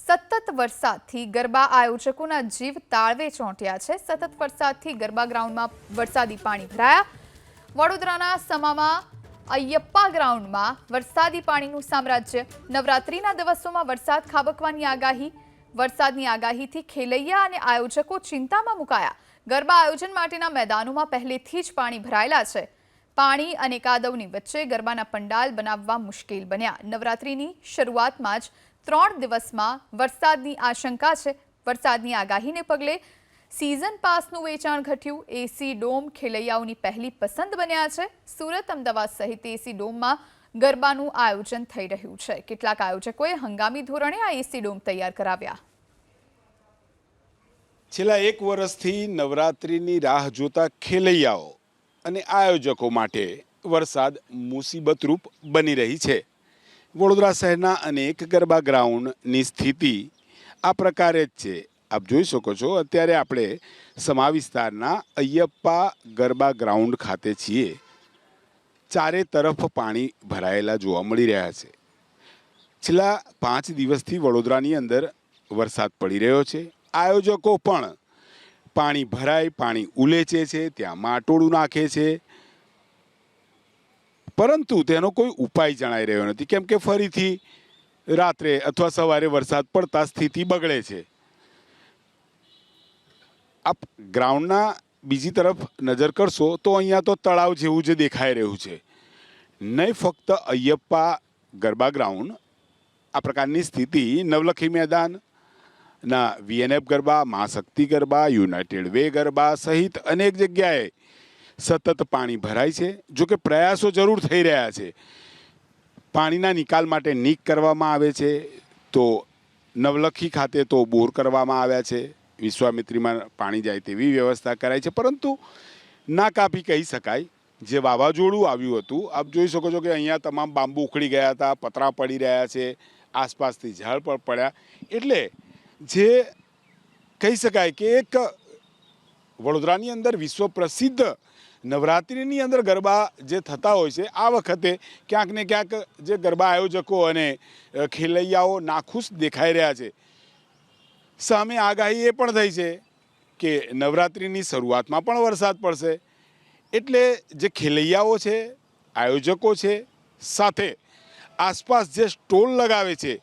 સતત વરસાદથી ગરબા આયોજકોના જીવ તાળવે ચોંટ્યા છે। સતત વરસાદથી ગરબા ગ્રાઉન્ડમાં વરસાદી પાણી ભરાયા। વડોદરાના સમામાં અયપ્પા ગ્રાઉન્ડમાં વરસાદી પાણીનું સામ્રાજ્ય। નવરાત્રીના દિવસોમાં વરસાદ ખાબકવાની આગાહી। વરસાદની આગાહીથી ખેલૈયા અને આયોજકો ચિંતામાં મુકાયા। ગરબા આયોજન માટેના મેદાનોમાં પહેલેથી જ પાણી ભરાયેલા છે। પાણી અને કાદવની વચ્ચે ગરબાના પંડાલ બનાવવા મુશ્કેલ બન્યા। નવરાત્રીની શરૂઆતમાં જ 3 દિવસમાં વરસાદની આશંકા છે। વરસાદની આગાહીને પગલે સીઝન પાસનું વેચાણ ઘટ્યું। એસી ડોમ ખેલૈયાઓની પહેલી પસંદ બન્યા છે। સુરત, અમદાવાદ સહિત એસી ડોમમાં ગરબાનું આયોજન થઈ રહ્યું છે। કેટલાક આયોજકોએ હંગામી ધોરણે આ એસી ડોમ તૈયાર કરાવ્યા। છેલ્લા 1 વર્ષથી નવરાત્રીની રાહ જોતા ખેલૈયાઓ અને આયોજકો માટે વરસાદ મુસીબતરૂપ બની રહી છે। વડોદરા શહેરના અનેક ગરબા ગ્રાઉન્ડની સ્થિતિ આ પ્રકારે જ છે। આપ જોઈ શકો છો, અત્યારે આપણે સમા વિસ્તારના અયપ્પા ગરબા ગ્રાઉન્ડ ખાતે છીએ। ચારે તરફ પાણી ભરાયેલા જોવા મળી રહ્યા છે। છેલ્લા 5 દિવસથી વડોદરાની અંદર વરસાદ પડી રહ્યો છે। આયોજકો પણ પાણી ભરાય, પાણી ઉલેચે છે, ત્યાં માટોળું નાખે છે, પરંતુ તેનો કોઈ ઉપાય જણાઈ રહ્યો નથી, કેમ કે ફરીથી રાત્રે અથવા સવારે વરસાદ પડતા સ્થિતિ બગડે છે। આપ ગ્રાઉન્ડના બીજી તરફ નજર કરશો તો અહીંયા તો તળાવ જેવું જ દેખાઈ રહ્યું છે। નહીં ફક્ત અયપ્પા ગરબા ગ્રાઉન્ડ, આ પ્રકારની સ્થિતિ નવલખી મેદાન ના વીએનએફ ગરબા, મહાશક્તિ ગરબા, યુનાઇટેડ વે ગરબા સહિત અનેક જગ્યાએ સતત પાણી ભરાય છે। જો કે પ્રયાસો જરૂર થઈ રહ્યા છે। પાણીના નિકાલ માટે નીક કરવામાં આવે છે, તો નવલખી ખાતે તો બોર કરવામાં આવ્યા છે। વિશ્વામિત્રીમાં પાણી જાય તેવી વ્યવસ્થા કરાઈ છે, પરંતુ ના કાપી કહી શકાય। જે વાવાઝોડું આવ્યું હતું, આપ જોઈ શકો છો કે અહીંયા તમામ બાંબુ ઉખડી ગયા હતા, પતરા પડી રહ્યા છે, આસપાસથી ઝાડ પણ પડ્યા। એટલે જે કહી શકાય કે એક વડોદરાની અંદર વિશ્વ પ્રસિદ્ધ નવરાત્રિની અંદર ગરબા જે થતા હોય છે, આ વખતે ક્યાંક ને ક્યાંક જે ગરબા આયોજકો અને ખેલૈયાઓ નાખુશ દેખાઈ રહ્યા છે। સામે આગાહી એ પણ થઈ છે કે નવરાત્રિની શરૂઆતમાં પણ વરસાદ પડશે। એટલે જે ખેલૈયાઓ છે, આયોજકો છે, સાથે આસપાસ જે સ્ટોલ લગાવે છે,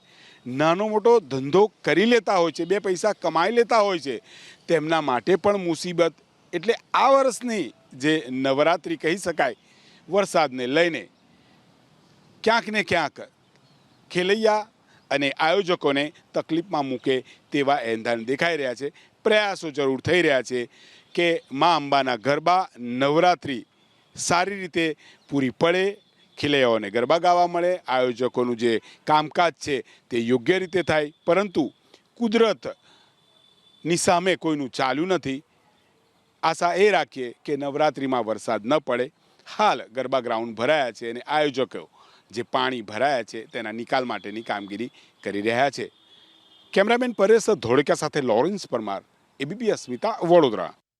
નાનો મોટો ધંધો કરી લેતા હોય છે, 2 પૈસા કમાઈ લેતા હોય છે, તેમના માટે પણ મુસીબત। એટલે આ વર્ષની જે નવરાત્રિ કહી શકાય, વરસાદને લઈને ક્યાંક ને ક્યાંક ખેલૈયા અને આયોજકોને તકલીફમાં મૂકે તેવા એંધાણ દેખાઈ રહ્યા છે। પ્રયાસો જરૂર થઈ રહ્યા છે કે મા અંબાના ગરબા નવરાત્રિ સારી રીતે પૂરી પડે, ખેલૈયાઓને ગરબા ગાવા મળે, આયોજકોનું જે કામકાજ છે તે યોગ્ય રીતે થાય। પરંતુ કુદરતની સામે કોઈનું ચાલ્યું નથી। આશા એ રાખીએ કે નવરાત્રિમાં વરસાદ ન પડે। હાલ ગરબા ગ્રાઉન્ડ ભરાયા છે અને આયોજકો જે પાણી ભરાયા છે તેના નિકાલ માટેની કામગીરી કરી રહ્યા છે। કેમેરામેન પરેશ ધોળકિયા સાથે લોરેન્સ પરમાર, એબીપી અસ્મિતા, વડોદરા।